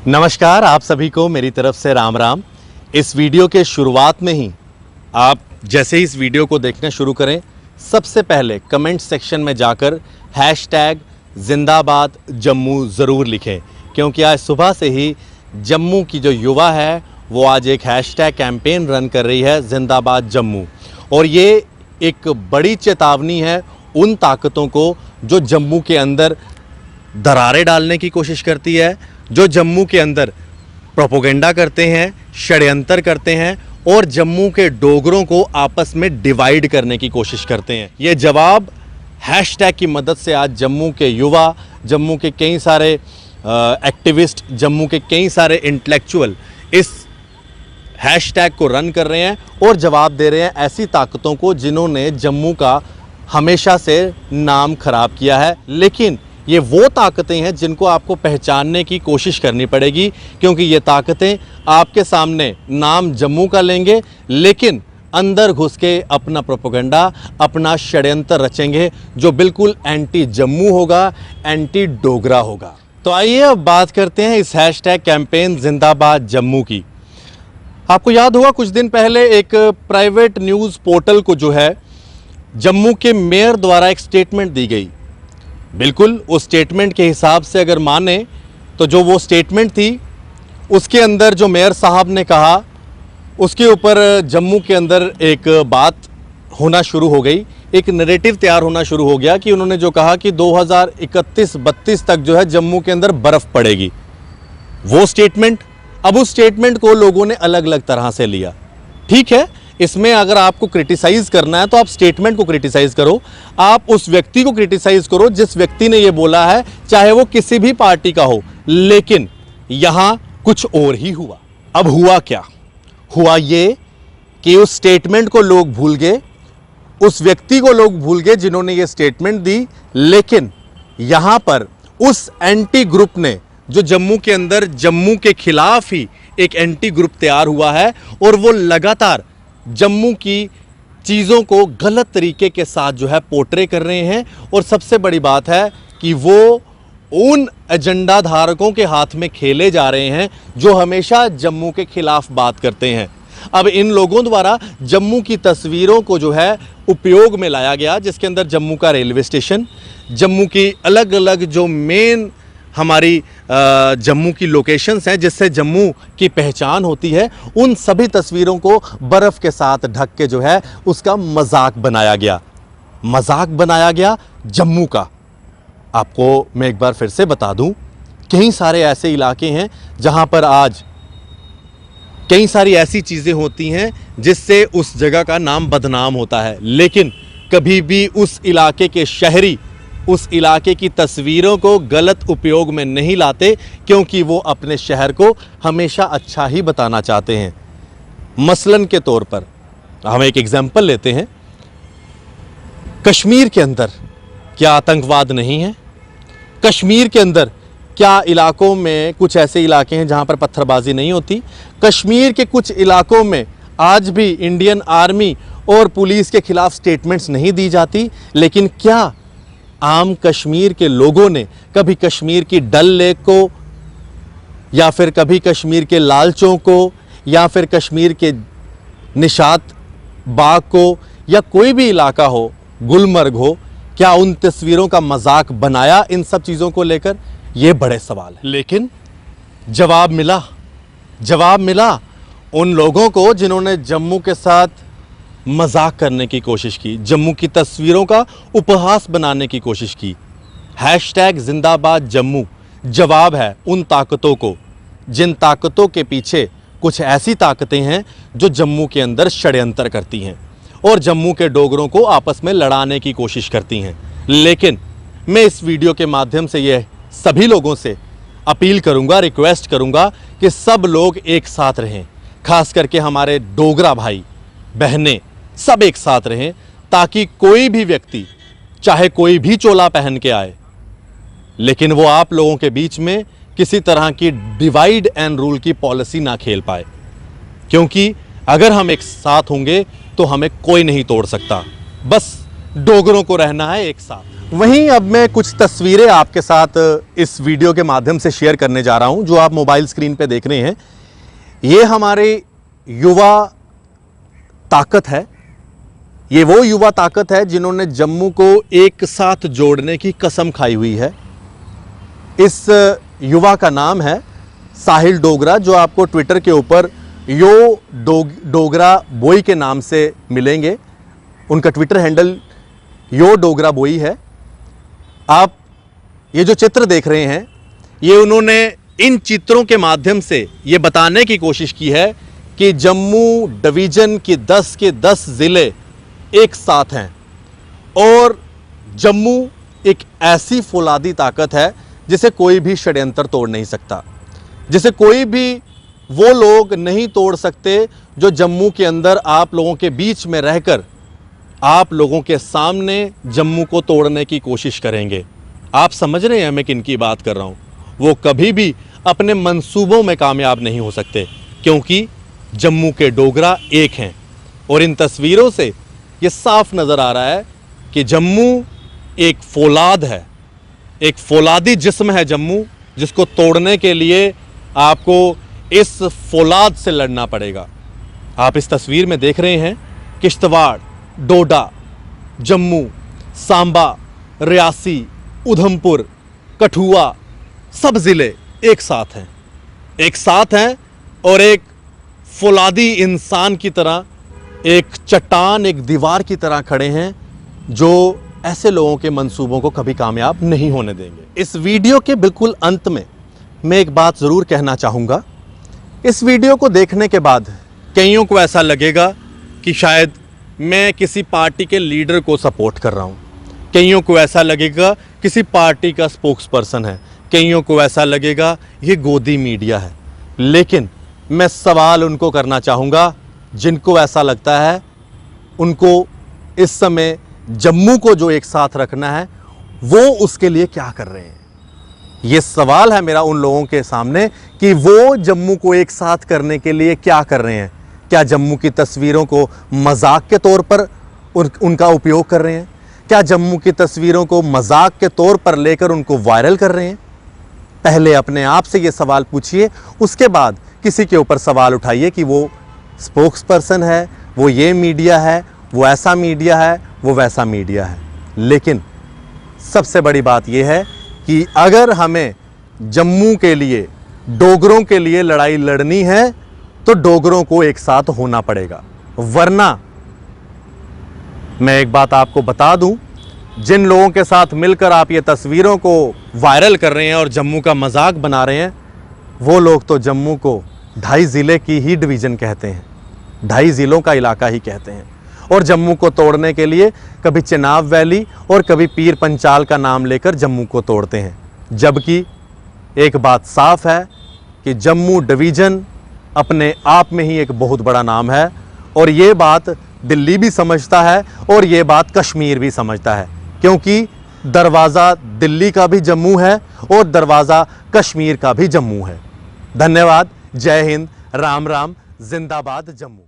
नमस्कार, आप सभी को मेरी तरफ से राम राम। इस वीडियो के शुरुआत में ही आप जैसे ही इस वीडियो को देखना शुरू करें, सबसे पहले कमेंट सेक्शन में जाकर हैशटैग जिंदाबाद जम्मू ज़रूर लिखें, क्योंकि आज सुबह से ही जम्मू की जो युवा है वो आज एक हैशटैग कैंपेन रन कर रही है, जिंदाबाद जम्मू। और ये एक बड़ी चेतावनी है उन ताकतों को जो जम्मू के अंदर दरारें डालने की कोशिश करती है, जो जम्मू के अंदर प्रोपोगेंडा करते हैं, षड्यंत्र करते हैं और जम्मू के डोगरों को आपस में डिवाइड करने की कोशिश करते हैं। ये जवाब हैशटैग की मदद से आज जम्मू के युवा, जम्मू के कई सारे एक्टिविस्ट, जम्मू के कई सारे इंटेलेक्चुअल इस हैशटैग को रन कर रहे हैं और जवाब दे रहे हैं ऐसी ताकतों को जिन्होंने जम्मू का हमेशा से नाम खराब किया है। लेकिन ये वो ताकतें हैं जिनको आपको पहचानने की कोशिश करनी पड़ेगी, क्योंकि ये ताकतें आपके सामने नाम जम्मू का लेंगे लेकिन अंदर घुस के अपना प्रोपेगेंडा, अपना षड्यंत्र रचेंगे जो बिल्कुल एंटी जम्मू होगा, एंटी डोगरा होगा। तो आइए अब बात करते हैं इस हैशटैग कैंपेन जिंदाबाद जम्मू की। आपको याद होगा कुछ दिन पहले एक प्राइवेट न्यूज़ पोर्टल को जो है जम्मू के मेयर द्वारा एक स्टेटमेंट दी गई। बिल्कुल उस स्टेटमेंट के हिसाब से अगर माने तो जो वो स्टेटमेंट थी उसके अंदर जो मेयर साहब ने कहा उसके ऊपर जम्मू के अंदर एक बात होना शुरू हो गई, एक नैरेटिव तैयार होना शुरू हो गया कि उन्होंने जो कहा कि 2031-32 तक जो है जम्मू के अंदर बर्फ़ पड़ेगी। वो स्टेटमेंट, अब उस स्टेटमेंट को लोगों ने अलग अलग तरह से लिया। ठीक है, इसमें अगर आपको क्रिटिसाइज़ करना है तो आप स्टेटमेंट को क्रिटिसाइज़ करो, आप उस व्यक्ति को क्रिटिसाइज़ करो जिस व्यक्ति ने ये बोला है, चाहे वो किसी भी पार्टी का हो। लेकिन यहाँ कुछ और ही हुआ। अब हुआ क्या? हुआ ये कि उस स्टेटमेंट को लोग भूल गए, उस व्यक्ति को लोग भूल गए जिन्होंने ये स्टेटमेंट दी। लेकिन यहाँ पर उस एंटी ग्रुप ने, जो जम्मू के अंदर जम्मू के खिलाफ ही एक एंटी ग्रुप तैयार हुआ है और वो लगातार जम्मू की चीज़ों को गलत तरीके के साथ जो है पोर्ट्रे कर रहे हैं। और सबसे बड़ी बात है कि वो उन एजेंडा धारकों के हाथ में खेले जा रहे हैं जो हमेशा जम्मू के खिलाफ बात करते हैं। अब इन लोगों द्वारा जम्मू की तस्वीरों को जो है उपयोग में लाया गया, जिसके अंदर जम्मू का रेलवे स्टेशन, जम्मू की अलग अलग जो मेन हमारी जम्मू की लोकेशंस हैं जिससे जम्मू की पहचान होती है, उन सभी तस्वीरों को बर्फ़ के साथ ढक के जो है उसका मजाक बनाया गया। मजाक बनाया गया जम्मू का। आपको मैं एक बार फिर से बता दूं, कई सारे ऐसे इलाके हैं जहां पर आज कई सारी ऐसी चीज़ें होती हैं जिससे उस जगह का नाम बदनाम होता है, लेकिन कभी भी उस इलाके के शहरी उस इलाके की तस्वीरों को गलत उपयोग में नहीं लाते, क्योंकि वो अपने शहर को हमेशा अच्छा ही बताना चाहते हैं। मसलन के तौर पर हम एक एग्जाम्पल लेते हैं, कश्मीर के अंदर क्या आतंकवाद नहीं है? कश्मीर के अंदर क्या इलाकों में कुछ ऐसे इलाके हैं जहां पर पत्थरबाजी नहीं होती? कश्मीर के कुछ इलाकों में आज भी इंडियन आर्मी और पुलिस के खिलाफ स्टेटमेंट्स नहीं दी जाती? लेकिन क्या आम कश्मीर के लोगों ने कभी कश्मीर की डल लेक को, या फिर कभी कश्मीर के लाल चौक को, या फिर कश्मीर के निशात बाग को, या कोई भी इलाका हो, गुलमर्ग हो, क्या उन तस्वीरों का मजाक बनाया इन सब चीज़ों को लेकर? ये बड़े सवाल है। लेकिन जवाब मिला, जवाब मिला उन लोगों को जिन्होंने जम्मू के साथ मजाक करने की कोशिश की, जम्मू की तस्वीरों का उपहास बनाने की कोशिश की। हैशटैग जिंदाबाद जम्मू जवाब है उन ताकतों को, जिन ताकतों के पीछे कुछ ऐसी ताकतें हैं जो जम्मू के अंदर षड्यंत्र करती हैं और जम्मू के डोगरों को आपस में लड़ाने की कोशिश करती हैं। लेकिन मैं इस वीडियो के माध्यम से ये सभी लोगों से अपील करूंगा, रिक्वेस्ट करूंगा कि सब लोग एक साथ रहें, खास करके हमारे डोगरा भाई बहनें सब एक साथ रहें, ताकि कोई भी व्यक्ति चाहे कोई भी चोला पहन के आए, लेकिन वो आप लोगों के बीच में किसी तरह की डिवाइड एंड रूल की पॉलिसी ना खेल पाए। क्योंकि अगर हम एक साथ होंगे तो हमें कोई नहीं तोड़ सकता। बस डोगरों को रहना है एक साथ। वहीं अब मैं कुछ तस्वीरें आपके साथ इस वीडियो के माध्यम से शेयर करने जा रहा हूं, जो आप मोबाइल स्क्रीन पे देख रहे हैं। ये हमारे युवा ताकत है। ये वो युवा ताकत है जिन्होंने जम्मू को एक साथ जोड़ने की कसम खाई हुई है। इस युवा का नाम है साहिल डोगरा, जो आपको ट्विटर के ऊपर डोगरा बॉय के नाम से मिलेंगे। उनका ट्विटर हैंडल डोगरा बॉय है। आप ये जो चित्र देख रहे हैं, ये उन्होंने इन चित्रों के माध्यम से ये बताने की कोशिश की है कि जम्मू डिवीज़न की 10 के 10 ज़िले एक साथ हैं और जम्मू एक ऐसी फौलादी ताकत है जिसे कोई भी षड्यंत्र तोड़ नहीं सकता, जिसे कोई भी वो लोग नहीं तोड़ सकते जो जम्मू के अंदर आप लोगों के बीच में रहकर आप लोगों के सामने जम्मू को तोड़ने की कोशिश करेंगे। आप समझ रहे हैं मैं किन की बात कर रहा हूं। वो कभी भी अपने मंसूबों में कामयाब नहीं हो सकते, क्योंकि जम्मू के डोगरा एक हैं। और इन तस्वीरों से ये साफ नज़र आ रहा है कि जम्मू एक फौलाद है, एक फौलादी जिस्म है जम्मू, जिसको तोड़ने के लिए आपको इस फौलाद से लड़ना पड़ेगा। आप इस तस्वीर में देख रहे हैं किश्तवाड़, डोडा, जम्मू, सांबा, रियासी, उधमपुर, कठुआ, सब ज़िले एक साथ हैं, एक साथ हैं और एक फौलादी इंसान की तरह, एक चट्टान, एक दीवार की तरह खड़े हैं, जो ऐसे लोगों के मंसूबों को कभी कामयाब नहीं होने देंगे। इस वीडियो के बिल्कुल अंत में मैं एक बात ज़रूर कहना चाहूँगा। इस वीडियो को देखने के बाद कईयों को ऐसा लगेगा कि शायद मैं किसी पार्टी के लीडर को सपोर्ट कर रहा हूँ, कईयों को ऐसा लगेगा किसी पार्टी का स्पोक्स पर्सन है, कईयों को ऐसा लगेगा ये गोदी मीडिया है। लेकिन मैं सवाल उनको करना चाहूँगा जिनको ऐसा लगता है उनको इस समय जम्मू को जो एक साथ रखना है वो उसके लिए क्या कर रहे हैं। ये सवाल है मेरा उन लोगों के सामने कि वो जम्मू को एक साथ करने के लिए क्या कर रहे हैं। क्या जम्मू की तस्वीरों को मजाक के तौर पर उनका उपयोग कर रहे हैं? क्या जम्मू की तस्वीरों को मजाक के तौर पर लेकर उनको वायरल कर रहे हैं? पहले अपने आप से ये सवाल पूछिए, उसके बाद किसी के ऊपर सवाल उठाइए कि वो स्पोक्स पर्सन है, वो ये मीडिया है, वो ऐसा मीडिया है, वो वैसा मीडिया है। लेकिन सबसे बड़ी बात यह है कि अगर हमें जम्मू के लिए, डोगरों के लिए लड़ाई लड़नी है तो डोगरों को एक साथ होना पड़ेगा। वरना मैं एक बात आपको बता दूं, जिन लोगों के साथ मिलकर आप ये तस्वीरों को वायरल कर रहे हैं और जम्मू का मजाक बना रहे हैं, वो लोग तो जम्मू को 2.5 ज़िले की ही डिवीज़न कहते हैं, 2.5 ज़िलों का इलाका ही कहते हैं। और जम्मू को तोड़ने के लिए कभी चिनाब वैली और कभी पीर पंचाल का नाम लेकर जम्मू को तोड़ते हैं। जबकि एक बात साफ है कि जम्मू डिवीज़न अपने आप में ही एक बहुत बड़ा नाम है और ये बात दिल्ली भी समझता है और ये बात कश्मीर भी समझता है, क्योंकि दरवाज़ा दिल्ली का भी जम्मू है और दरवाज़ा कश्मीर का भी जम्मू है। धन्यवाद। जय हिंद। राम राम। जिंदाबाद जम्मू।